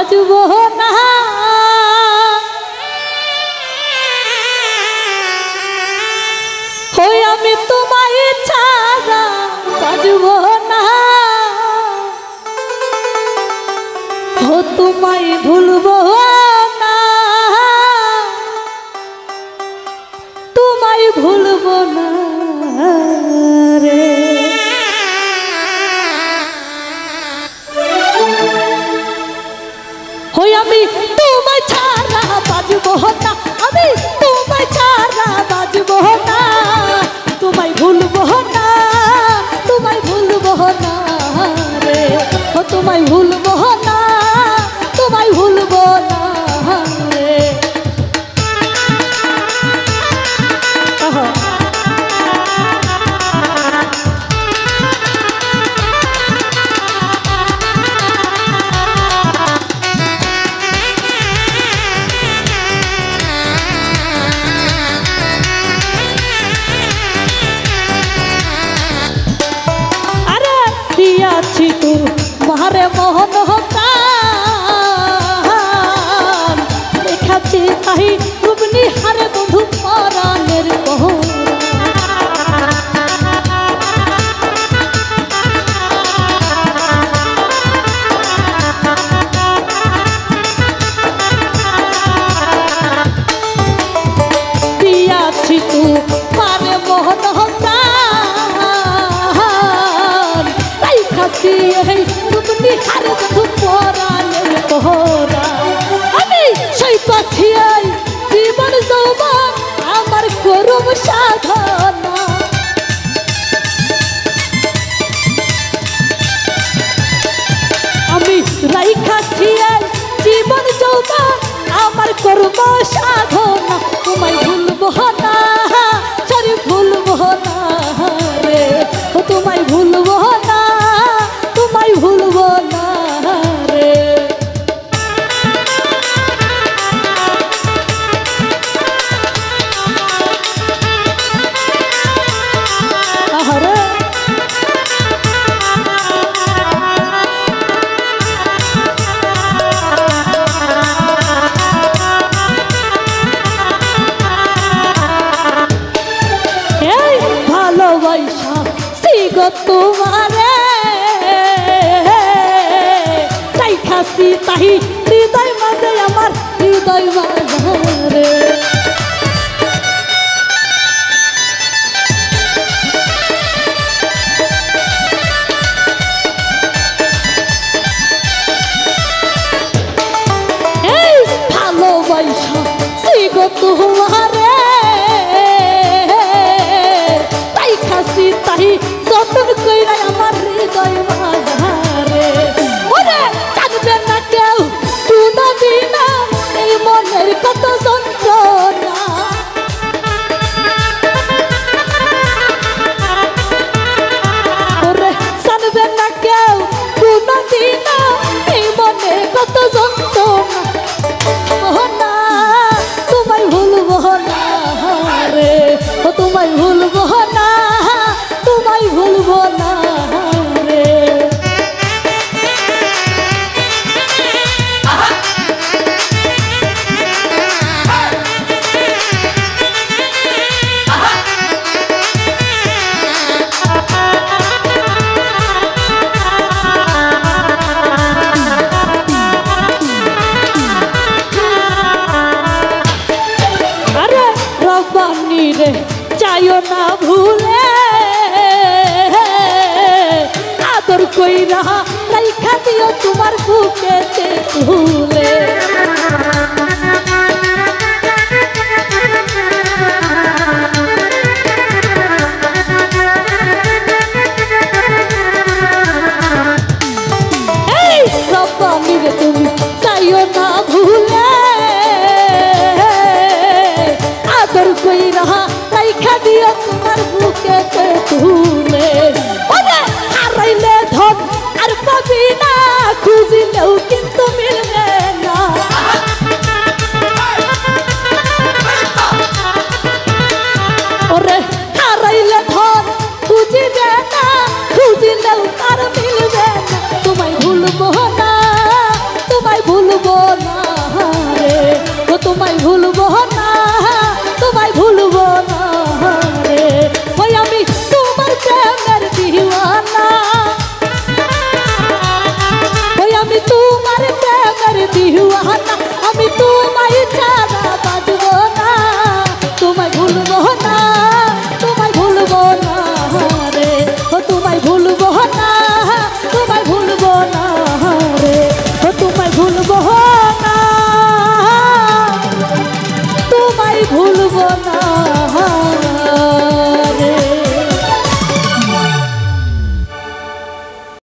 বাজবো না হই আমি তোমায় ছাড়া বাজবো না ও তোমায় ভুলবো না তোমায় ভুলবো না রে হই আমি তোমায় ছাড়া বাজবো না আমি তোমায় ছাড়া বাজবো না তোমায় ভুলবো না তোমায় ভুলবো না রে ও তোমায় ভুলবো না তোমায় ভুলবো না রে দিয়াছি তু মারে মোহন হতাম দেখাচ্ছি তাই রূপনি হারে বধু পরাণের দিয়াছি তু মারে মোহন তুমি হারে বধু পরাণের তোরা আমি সেই পাখিয়াই জীবন যৌবন আমার করুম সাধনা আমি রাইখাছিয়াই জীবন যৌবন আমার করুম সাধনা তোমায় ভুলবো না সরি ভুলবো না রে ও তোমায় ভুলবো না তোমায় ভুলবো না রে আহারে এই ভালোবাসা সিগো তোমারে খাসি তাহি হৃদয় মাঝে আমার হৃদয় মাঝে এই ভালোবাসা সিগো তোমারে তাই খাসি তাহি যতন কইরা আমার হৃদয় মাঝে জানবে না কেউ কোনদিন এই মনের কত যন্ত্রণা ওরে জানবে না কেউ কোনদিন এই মনে কত যন্ত্রণা তোমায় ভুলবো না রে ও তোমায় ভুলবো না তোমায় ভুলবো না রে রে চাইও না ভুলে আদর কইরা রাইখা দিও তোমার বুকেতে তুলে